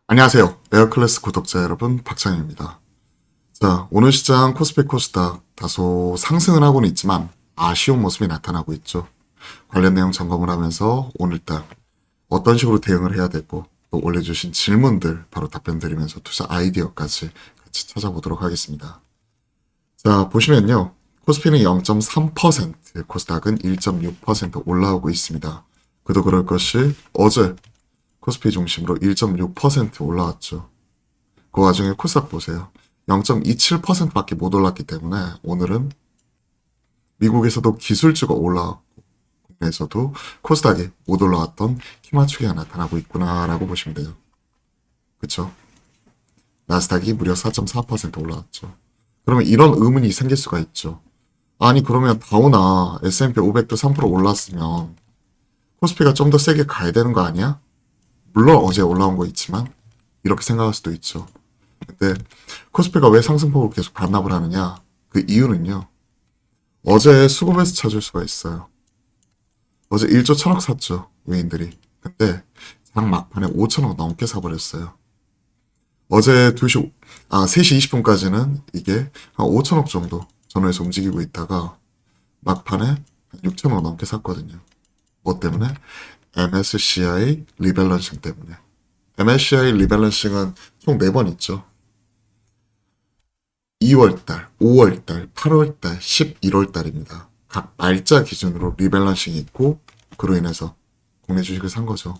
안녕하세요. 에어클래스 구독자 여러분, 박찬입니다. 자, 오늘 시장 코스피 코스닥 다소 상승을 하고는 있지만 아쉬운 모습이 나타나고 있죠. 관련 내용 점검을 하면서 오늘따라 어떤 식으로 대응을 해야 되고 또 올려주신 질문들 바로 답변 드리면서 투자 아이디어까지 같이 찾아보도록 하겠습니다. 자, 보시면요. 코스피는 0.3%, 코스닥은 1.6% 올라오고 있습니다. 그도 그럴 것이 어제 코스피 중심으로 1.6% 올라왔죠. 그 와중에 코스닥 보세요. 0.27%밖에 못 올랐기 때문에 오늘은 미국에서도 기술주가 올라왔고 국내에서도 코스닥이 못 올라왔던 힘맞추기가 나타나고 있구나라고 보시면 돼요. 그쵸? 나스닥이 무려 4.4% 올라왔죠. 그러면 이런 의문이 생길 수가 있죠. 아니 그러면 다우나 S&P 500도 3% 올랐으면 코스피가 좀 더 세게 가야 되는 거 아니야? 물론 어제 올라온 거 있지만 이렇게 생각할 수도 있죠. 근데 코스피가 왜 상승폭을 계속 반납을 하느냐? 그 이유는요. 어제 수급에서 찾을 수가 있어요. 어제 1조 1000억 샀죠. 외인들이. 근데 장 막판에 5천억 넘게 사버렸어요. 어제 3시 20분까지는 이게 한 5천억 정도 전후에서 움직이고 있다가 막판에 한 6천억 넘게 샀거든요. 뭐 때문에? MSCI 리밸런싱 때문에. MSCI 리밸런싱은 총 4번 있죠. 2월달, 5월달, 8월달, 11월달입니다. 각 날짜 기준으로 리밸런싱이 있고 그로 인해서 국내 주식을 산 거죠.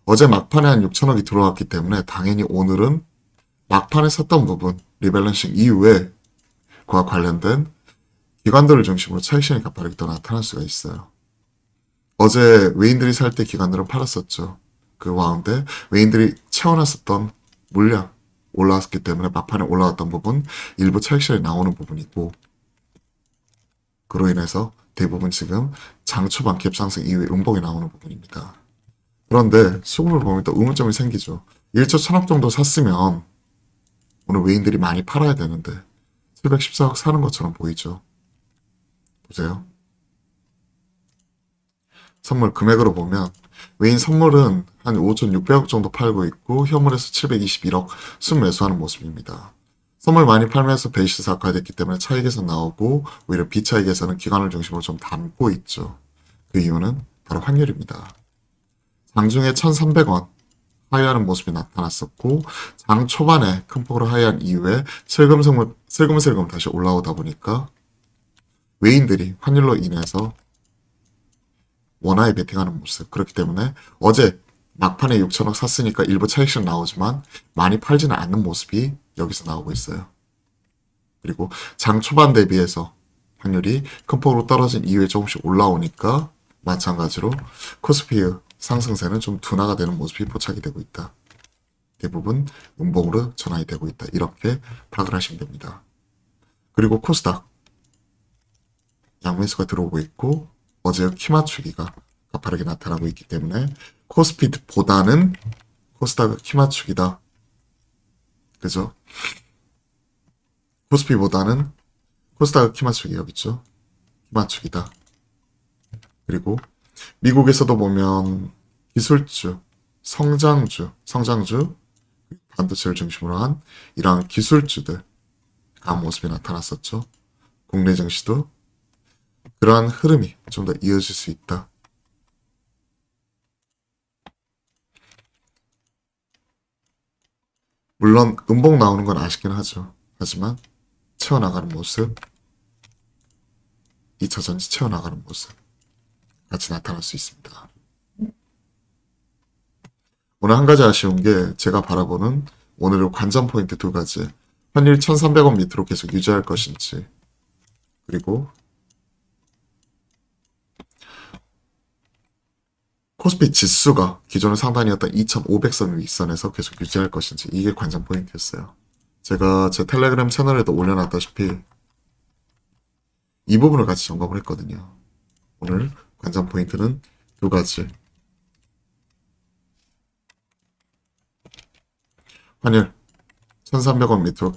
어제 막판에 한 6천억이 들어왔기 때문에 당연히 오늘은 막판에 샀던 부분 리밸런싱 이후에 그와 관련된 기관들을 중심으로 차익 실현이 가파르게 또 나타날 수가 있어요. 어제 외인들이 살 때 기관들은 팔았었죠. 그 가운데 외인들이 채워놨었던 물량 올라왔기 때문에 막판에 올라왔던 부분 일부 차익 실현이 나오는 부분이고 그로 인해서 대부분 지금 장 초반 갭상승 이후에 음봉이 나오는 부분입니다. 그런데 수급을 보면 또 의문점이 생기죠. 1조 1000억 정도 샀으면 오늘 외인들이 많이 팔아야 되는데 714억 사는 것처럼 보이죠. 보세요. 선물 금액으로 보면 외인 선물은 한 5,600억 정도 팔고 있고 현물에서 721억 순매수하는 모습입니다. 선물 많이 팔면서 베이시스 악화됐기 때문에 차익에서 나오고 오히려 비차익에서는 기관을 중심으로 좀 담고 있죠. 그 이유는 바로 환율입니다. 장중에 1,300원 하회하는 모습이 나타났었고 장 초반에 큰 폭으로 하회한 이후에 슬금슬금 다시 올라오다 보니까 외인들이 환율로 인해서 원화에 베팅하는 모습. 그렇기 때문에 어제 막판에 6천억 샀으니까 일부 차익실은 나오지만 많이 팔지는 않는 모습이 여기서 나오고 있어요. 그리고 장 초반 대비해서 환율이 큰 폭으로 떨어진 이후에 조금씩 올라오니까 마찬가지로 코스피의 상승세는 좀 둔화가 되는 모습이 포착이 되고 있다. 대부분 음봉으로 전환이 되고 있다. 이렇게 파악을 하시면 됩니다. 그리고 코스닥 양매수가 들어오고 있고 어제 키 맞추기가 가파르게 나타나고 있기 때문에 코스피보다는 코스닥의 키 맞추기다. 그죠? 코스피보다는 코스닥의 키 맞추기 여기 있죠? 키 맞추기다. 그리고 미국에서도 보면 기술주, 성장주, 반도체를 중심으로 한 이러한 기술주들 강한 모습이 나타났었죠. 국내 증시도 그러한 흐름이 좀 더 이어질 수 있다. 물론 음봉 나오는 건 아쉽긴 하죠. 하지만 채워나가는 모습, 2차 전지 채워나가는 모습 같이 나타날 수 있습니다. 오늘 한 가지 아쉬운 게 제가 바라보는 오늘의 관전 포인트 2가지. 환율 1,300원 밑으로 계속 유지할 것인지 그리고 코스피 지수가 기존의 상단이었던 2,500선 윗선에서 계속 유지할 것인지 이게 관전 포인트였어요. 제가 제 텔레그램 채널에도 올려놨다시피 이 부분을 같이 점검을 했거든요. 오늘 관전 포인트는 2가지. 환율 1300원 밑으로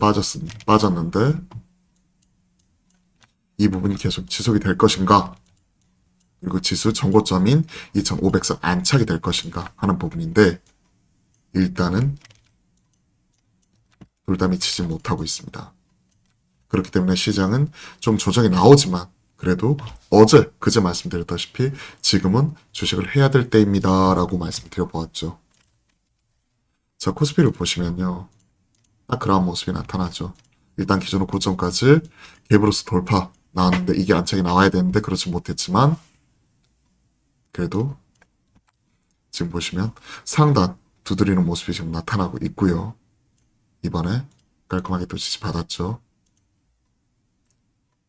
빠졌는데 이 부분이 계속 지속이 될 것인가? 그리고 지수 정고점인 2500선 안착이 될 것인가 하는 부분인데 일단은 둘 다 미치지 못하고 있습니다. 그렇기 때문에 시장은 좀 조정이 나오지만 그래도 그제 말씀드렸다시피 지금은 주식을 해야 될 때입니다 라고 말씀드려보았죠. 자, 코스피를 보시면요. 딱 그러한 모습이 나타나죠. 일단 기존의 고점까지 갭으로서 돌파 나왔는데 이게 안착이 나와야 되는데 그렇지 못했지만 그래도 지금 보시면 상단 두드리는 모습이 지금 나타나고 있고요. 이번에 깔끔하게 또 지지받았죠.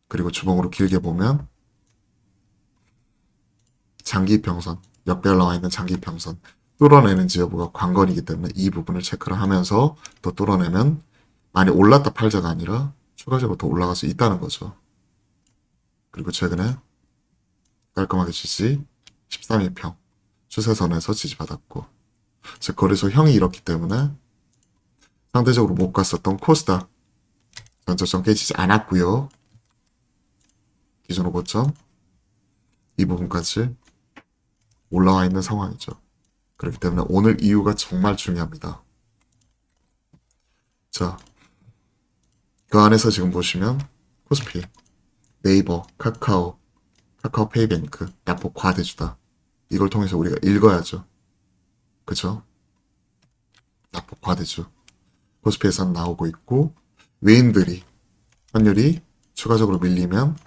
그리고 주봉으로 길게 보면 장기평선, 역배열 나와 있는 장기평선 뚫어내는지 여부가 관건이기 때문에 이 부분을 체크를 하면서 또 뚫어내면 많이 올랐다 팔자가 아니라 추가적으로 더 올라갈 수 있다는 거죠. 그리고 최근에 깔끔하게 지지 13일평 추세선에서 지지받았고 즉 거래소형이 이렇기 때문에 상대적으로 못 갔었던 코스닥 전저점 깨지지 않았고요. 기존 고점 이 부분까지 올라와 있는 상황이죠. 그렇기 때문에 오늘 이유가 정말 중요합니다. 자, 그 안에서 지금 보시면 코스피, 네이버, 카카오페이뱅크, 약폭 과대주다. 이걸 통해서 우리가 읽어야죠. 그쵸? 약폭 과대주. 코스피에서는 나오고 있고 외인들이 환율이 추가적으로 밀리면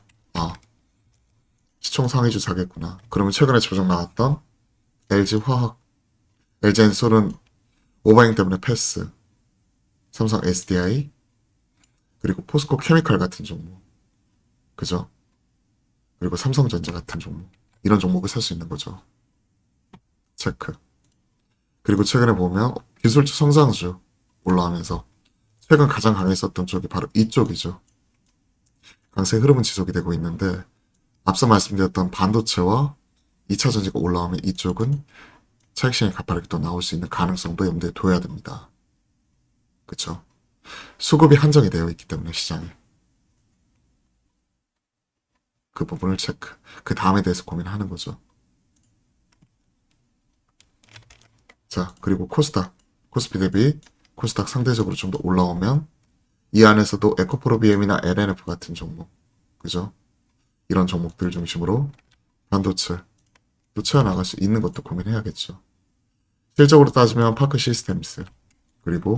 시총 상위주 사겠구나. 그러면 최근에 조정 나왔던 LG화학, LG엔솔은 오버행 때문에 패스, 삼성 SDI, 그리고 포스코 케미칼 같은 종목, 그죠? 그리고 삼성전자 같은 종목, 이런 종목을 살 수 있는 거죠. 체크. 그리고 최근에 보면 기술주 성장주 올라오면서 최근 가장 강했었던 쪽이 바로 이쪽이죠. 강세 흐름은 지속이 되고 있는데 앞서 말씀드렸던 반도체와 2차 전지가 올라오면 이쪽은 차익실현이 가파르게 또 나올 수 있는 가능성도 염두에 둬야 됩니다. 그쵸? 수급이 한정이 되어 있기 때문에 시장에 그 부분을 체크. 그 다음에 대해서 고민하는 거죠. 자, 그리고 코스피 대비 코스닥 상대적으로 좀 더 올라오면 이 안에서도 에코프로비엠이나 LNF 같은 종목, 그죠? 이런 종목들 중심으로 반도체 또 채워나갈 수 있는 것도 고민해야겠죠. 실적으로 따지면 파크 시스템스 그리고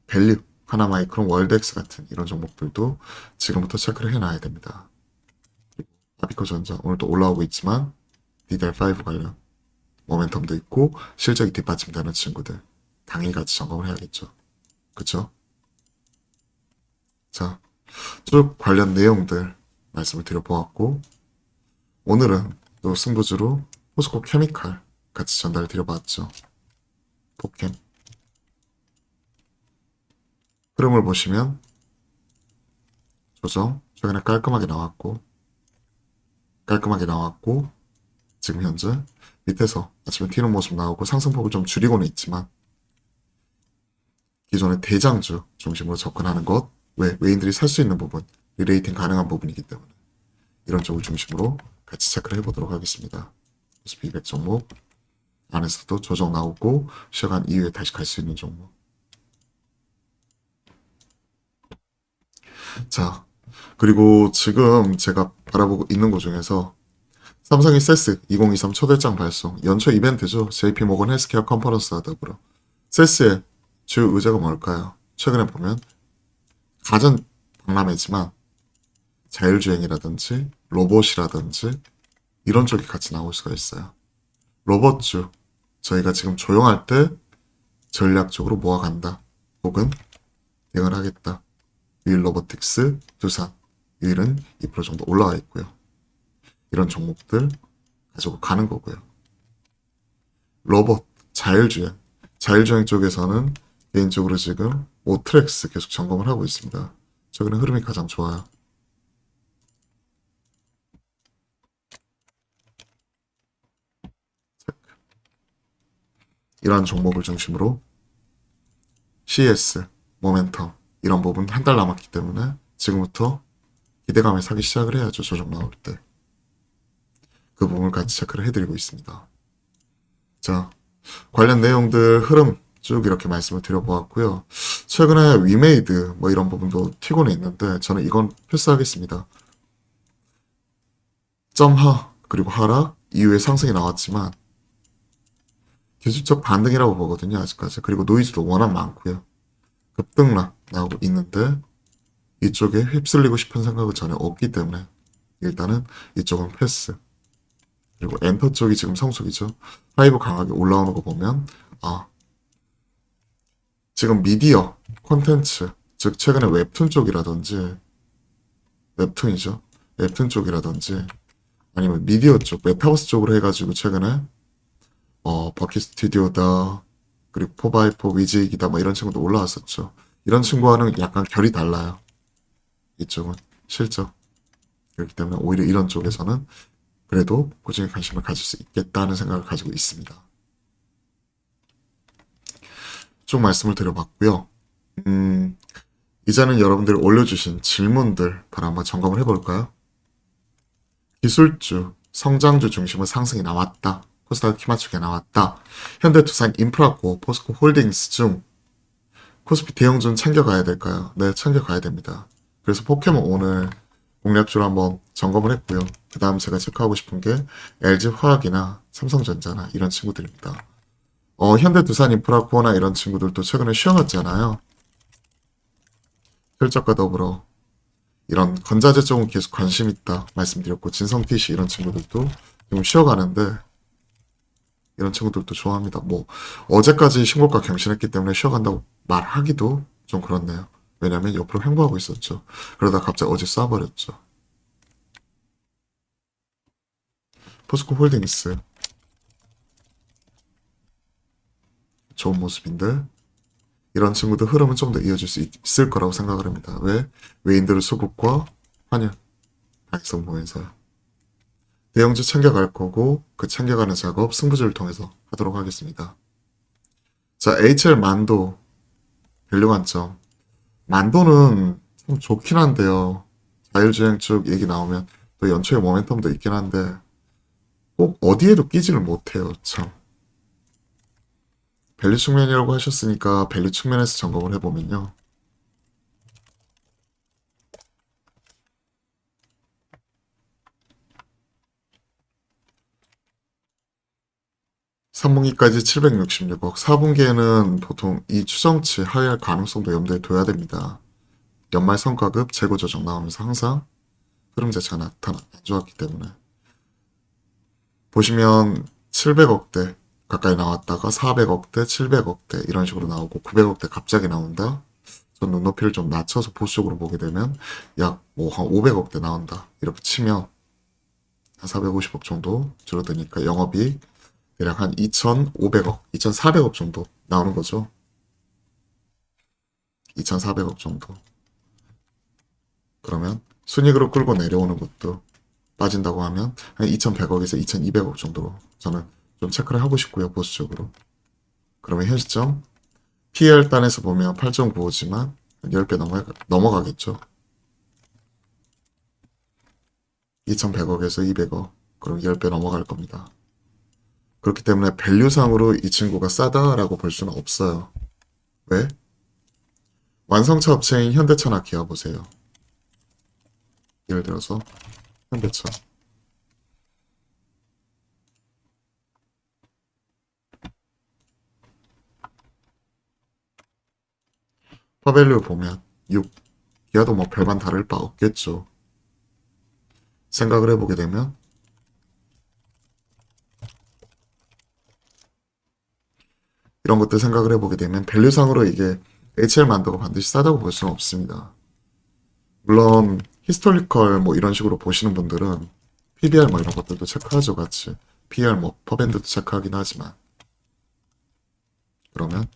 밸류, 하나마이크론, 월드엑스 같은 이런 종목들도 지금부터 체크를 해놔야 됩니다. 아비코전자 오늘 또 올라오고 있지만 DDR5 관련 모멘텀도 있고 실적이 뒷받침되는 친구들 당일 같이 점검을 해야겠죠. 그쵸? 자, 쭉 관련 내용들 말씀을 드려보았고 오늘은 또 승부주로 포스코 케미칼 같이 전달을 드려봤죠. 포캠 흐름을 보시면 조정 최근에 깔끔하게 나왔고 지금 현재 밑에서 아침에 튀는 모습 나오고 상승폭을 좀 줄이고는 있지만 기존의 대장주 중심으로 접근하는 것 외인들이 살 수 있는 부분 리레이팅 가능한 부분이기 때문에 이런 쪽을 중심으로 같이 체크를 해보도록 하겠습니다. 코스피 200 종목 안에서도 조정 나오고 시간 이후에 다시 갈 수 있는 종목. 자, 그리고 지금 제가 바라보고 있는 것 중에서 삼성이 세스 2023 초대장 발송 연초 이벤트죠. JP모건 헬스케어 컨퍼런스와 더불어 세스의 주요 의제가 뭘까요? 최근에 보면 가전 박람회지만 자율주행이라든지 로봇이라든지 이런 쪽이 같이 나올 수가 있어요. 로봇주 저희가 지금 조용할 때 전략적으로 모아간다. 혹은 대응을 하겠다. 유일 로보틱스 두산 유일은 2% 정도 올라와 있고요. 이런 종목들 가지고 가는 거고요. 로봇, 자율주행 쪽에서는 개인적으로 지금 오트렉스 계속 점검을 하고 있습니다. 최근에 흐름이 가장 좋아요. 이러한 종목을 중심으로 CS, 모멘텀 이런 부분 한 달 남았기 때문에 지금부터 기대감을 사기 시작을 해야죠. 조정 나올 때. 그 부분을 같이 체크를 해드리고 있습니다. 자, 관련 내용들 흐름 쭉 이렇게 말씀을 드려보았고요. 최근에 위메이드 뭐 이런 부분도 튀고는 있는데 저는 이건 패스하겠습니다. 점하 그리고 하락 이후에 상승이 나왔지만 기술적 반등이라고 보거든요. 아직까지. 그리고 노이즈도 워낙 많고요. 급등락 나오고 있는데 이쪽에 휩쓸리고 싶은 생각은 전혀 없기 때문에 일단은 이쪽은 패스. 그리고 엔터 쪽이 지금 성숙이죠. 하이브 강하게 올라오는 거 보면 지금 미디어 콘텐츠 즉 최근에 웹툰 쪽이라든지 웹툰이죠. 웹툰 쪽이라든지 아니면 미디어 쪽 메타버스 쪽으로 해가지고 최근에 버킷 스튜디오다 그리고 4x4 위즈이기다 뭐 이런 친구도 올라왔었죠. 이런 친구와는 약간 결이 달라요. 이쪽은 실적 그렇기 때문에 오히려 이런 쪽에서는 그래도 꾸준히 관심을 가질 수 있겠다는 생각을 가지고 있습니다. 쭉 말씀을 드려봤고요. 이제는 여러분들이 올려주신 질문들 바로 한번 점검을 해볼까요? 기술주, 성장주 중심으로 상승이 나왔다. 코스닥 키맞추기가 나왔다. 현대투산 인프라코, 포스코 홀딩스 중 코스피 대형주는 챙겨가야 될까요? 네, 챙겨가야 됩니다. 그래서 포켓몬 오늘 공략주를 한번 점검을 했고요. 그 다음 제가 체크하고 싶은 게 LG화학이나 삼성전자나 이런 친구들입니다. 현대두산 인프라코어나 이런 친구들도 최근에 쉬어갔잖아요. 실적과 더불어 이런 건자재 쪽은 계속 관심 있다 말씀드렸고 진성TC 이런 친구들도 좀 쉬어가는데 이런 친구들도 좋아합니다. 뭐 어제까지 신고가 경신했기 때문에 쉬어간다고 말하기도 좀 그렇네요. 왜냐면 옆으로 횡보하고 있었죠. 그러다 갑자기 어제 쏴버렸죠. 포스코 홀딩스 좋은 모습인데 이런 친구들 흐름은 좀 더 이어질 수 있을 거라고 생각을 합니다. 왜? 외인들의 수급과 환율 가격성 보면서요. 대형주 챙겨갈 거고 그 챙겨가는 작업 승부주를 통해서 하도록 하겠습니다. 자, HL 만도 밸류 관점. 만도는 참 좋긴 한데요. 자율주행 쪽 얘기 나오면 또 연초에 모멘텀도 있긴 한데 꼭 어디에도 끼지를 못해요. 참. 밸류 측면이라고 하셨으니까 밸류 측면에서 점검을 해보면요. (3분기까지) 766억, 4분기에는 보통 이 추정치 하회할 가능성도 염두에 둬야 됩니다. 연말 성과급 재고 조정 나오면서 항상 흐름 자체가 안 좋았기 때문에 보시면 700억대 가까이 나왔다가 400억대, 700억대 이런 식으로 나오고 900억대 갑자기 나온다. 전 눈높이를 좀 낮춰서 보수적으로 보게 되면 약 뭐 한 500억대 나온다. 이렇게 치면 한 450억 정도 줄어드니까 영업이익 대략 한 2,500억, 2,400억 정도 나오는 거죠. 2,400억 정도. 그러면 순익으로 끌고 내려오는 것도 빠진다고 하면 한 2,100억에서 2,200억 정도로 저는 좀 체크를 하고 싶고요. 보수적으로. 그러면 현 시점 PL 단에서 보면 8.95지만 10배 넘어가겠죠. 2,100억에서 200억. 그럼 10배 넘어갈 겁니다. 그렇기 때문에 밸류상으로 이 친구가 싸다라고 볼 수는 없어요. 왜? 완성차 업체인 현대차나 기아 보세요. 예를 들어서 현대차. 퍼밸류 보면 6. 기아도 뭐 별반 다를 바 없겠죠. 생각을 해보게 되면 이런 것들 생각을 해보게 되면 밸류상으로 이게 HL 만도가 반드시 싸다고 볼 수는 없습니다. 물론 히스토리컬 뭐 이런 식으로 보시는 분들은 PBR 뭐 이런 것들도 체크하죠. 같이 PR 뭐 퍼밴드도 체크하긴 하지만 그러면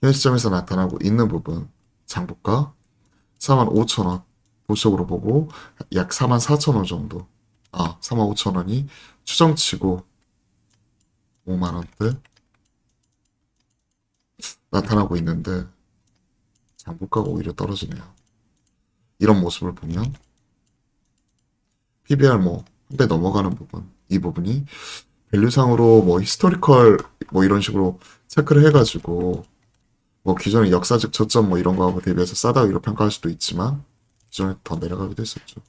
현 시점에서 나타나고 있는 부분 장부가 45,000원 보수적으로 보고 약 44,000원 정도 45,000원이 추정치고 5만원대 나타나고 있는데 장부가가 오히려 떨어지네요. 이런 모습을 보면 PBR 뭐 한 배 넘어가는 부분, 이 부분이 밸류상으로 뭐 히스토리컬 뭐 이런 식으로 체크를 해가지고 뭐 기존의 역사적 저점 뭐 이런 거하고 대비해서 싸다고 평가할 수도 있지만 기존에 더 내려가기도 했었죠.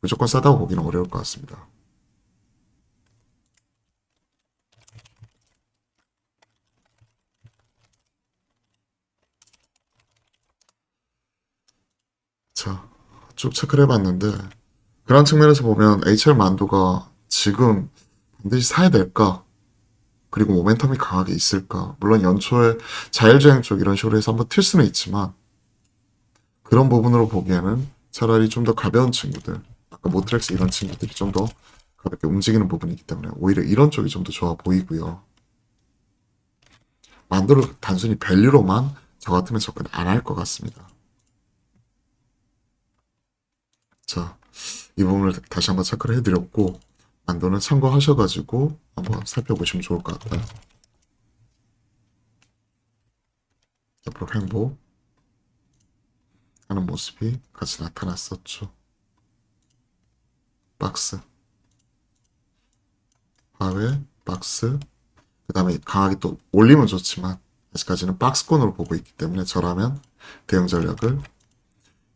무조건 싸다고 보기는 어려울 것 같습니다. 자, 쭉 체크를 해봤는데 그런 측면에서 보면 HR 만두가 지금 반드시 사야 될까? 그리고 모멘텀이 강하게 있을까? 물론 연초에 자율주행 쪽 이런 식으로 해서 한번 틀 수는 있지만 그런 부분으로 보기에는 차라리 좀 더 가벼운 친구들, 아까 모트렉스 이런 친구들이 좀 더 가볍게 움직이는 부분이기 때문에 오히려 이런 쪽이 좀 더 좋아 보이고요. 만두를 단순히 밸류로만 저 같으면 접근 안 할 것 같습니다. 자, 이 부분을 다시 한번 체크를 해드렸고 만두는 참고하셔가지고 한번 살펴보시면 좋을 것 같아요. 옆으로 횡보 하는 모습이 같이 나타났었죠. 박스, 하회, 박스, 그 다음에 강하게 또 올리면 좋지만 아직까지는 박스권으로 보고 있기 때문에 저라면 대응 전략을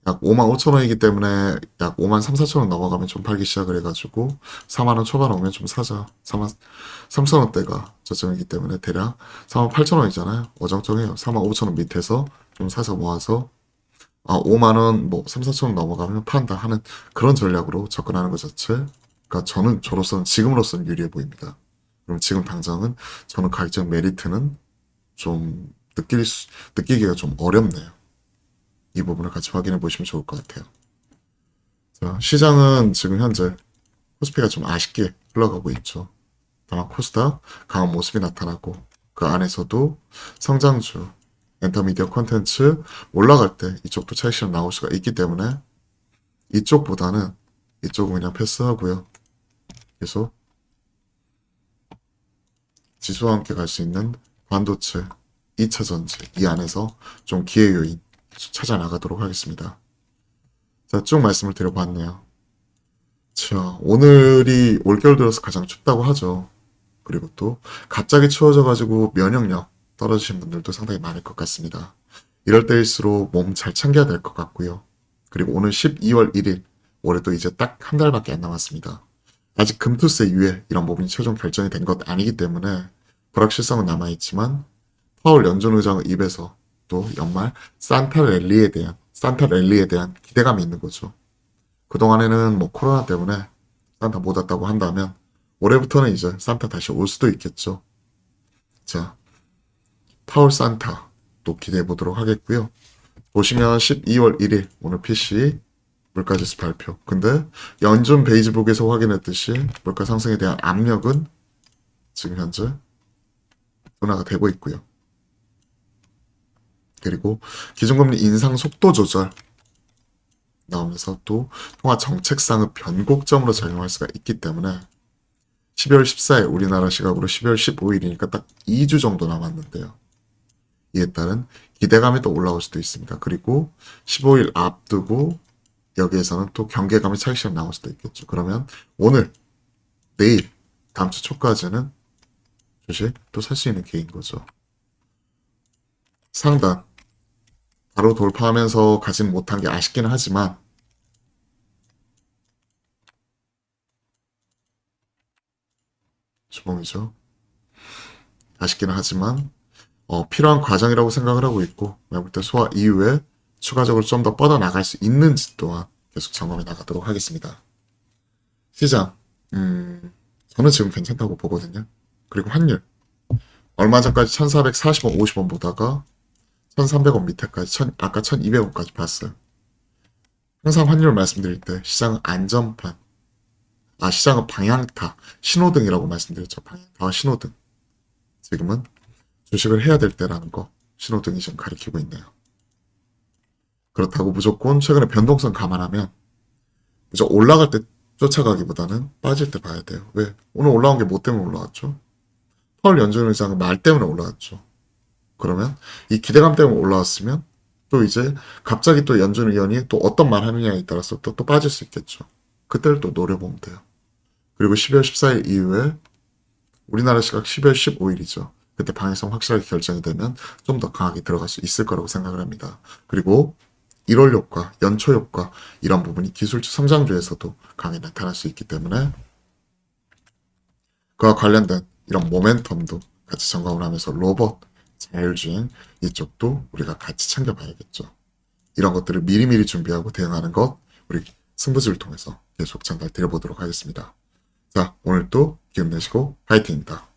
약 5만 5천 원이기 때문에 약 5만 3, 4천 원 넘어가면 좀 팔기 시작을 해가지고 4만 원 초반 오면 좀 사자. 4만 3천 원대가 저점이기 때문에 대략 4만 8천 원이잖아요. 어정쩡해요. 4만 5천 원 밑에서 좀 사서 모아서 5만 원, 뭐 3, 4천 원 넘어가면 판다 하는 그런 전략으로 접근하는 것 자체가 저로서는 지금으로서는 유리해 보입니다. 그럼 지금 당장은 저는 가격적 메리트는 좀 느끼기가 좀 어렵네요. 이 부분을 같이 확인해 보시면 좋을 것 같아요. 자, 시장은 지금 현재 코스피가 좀 아쉽게 흘러가고 있죠. 다만 코스닥 강한 모습이 나타나고 그 안에서도 성장주, 엔터미디어 콘텐츠 올라갈 때 이쪽도 차익실험 나올 수가 있기 때문에 이쪽보다는 이쪽은 그냥 패스하고요. 계속 지수와 함께 갈 수 있는 반도체, 2차 전지 이 안에서 좀 기회 요인 찾아 나가도록 하겠습니다. 자, 쭉 말씀을 드려봤네요. 자, 오늘이 올겨울 들어서 가장 춥다고 하죠. 그리고 또 갑자기 추워져가지고 면역력 떨어지신 분들도 상당히 많을 것 같습니다. 이럴 때일수록 몸 잘 챙겨야 될 것 같고요. 그리고 오늘 12월 1일, 올해도 이제 딱 한 달밖에 안 남았습니다. 아직 금투세 이후에 이런 부분이 최종 결정이 된 것 아니기 때문에 불확실성은 남아있지만 파월 연준 의장의 입에서 또 연말 산타 랠리에 대한 기대감이 있는 거죠. 그동안에는 뭐 코로나 때문에 산타 못 왔다고 한다면 올해부터는 이제 산타 다시 올 수도 있겠죠. 자, 파월 산타 또 기대해 보도록 하겠고요. 보시면 12월 1일 오늘 PC 물가지수 발표. 근데 연준 베이지북에서 확인했듯이 물가 상승에 대한 압력은 지금 현재 둔화가 되고 있고요. 그리고 기준금리 인상 속도 조절 나오면서 또 통화 정책상의 변곡점으로 작용할 수가 있기 때문에 12월 14일 우리나라 시각으로 12월 15일이니까 딱 2주 정도 남았는데요. 이에 따른 기대감이 또 올라올 수도 있습니다. 그리고 15일 앞두고 여기에서는 또 경계감이 차익실험 나올 수도 있겠죠. 그러면 오늘, 내일, 다음 주 초까지는 주식 또 살 수 있는 기회인 거죠. 상단 바로 돌파하면서 가진 못한 게 아쉽기는 하지만 주봉이죠. 아쉽기는 하지만 필요한 과정이라고 생각을 하고 있고 매물대 소화 이후에 추가적으로 좀 더 뻗어나갈 수 있는지 또한 계속 점검해 나가도록 하겠습니다. 시장 저는 지금 괜찮다고 보거든요. 그리고 환율 얼마 전까지 1440원 50원 보다가 1300원 밑에까지 아까 1200원까지 봤어요. 항상 환율 말씀드릴 때 시장은 안전판 시장은 방향타 신호등이라고 말씀드렸죠. 방향타와 신호등 지금은 주식을 해야 될 때라는 거 신호등이 좀 가리키고 있네요. 그렇다고 무조건 최근에 변동성 감안하면 무조건 올라갈 때 쫓아가기보다는 빠질 때 봐야 돼요. 왜? 오늘 올라온 게 뭐 때문에 올라왔죠? 파월 연준 의장의 말 때문에 올라왔죠. 그러면 이 기대감 때문에 올라왔으면 또 이제 갑자기 또 연준 의원이 또 어떤 말 하느냐에 따라서 또 빠질 수 있겠죠. 그때를 또 노려보면 돼요. 그리고 12월 14일 이후에 우리나라 시각 12월 15일이죠. 그때 방향성 확실하게 결정이 되면 좀 더 강하게 들어갈 수 있을 거라고 생각을 합니다. 그리고 1월 효과, 연초 효과 이런 부분이 기술주 성장주에서도 강하게 나타날 수 있기 때문에 그와 관련된 이런 모멘텀도 같이 점검을 하면서 로봇, 자율주행 이쪽도 우리가 같이 챙겨봐야겠죠. 이런 것들을 미리미리 준비하고 대응하는 것 우리 승부지를 통해서 계속 전달 드려보도록 하겠습니다. 자, 오늘도 기운 내시고 파이팅입니다.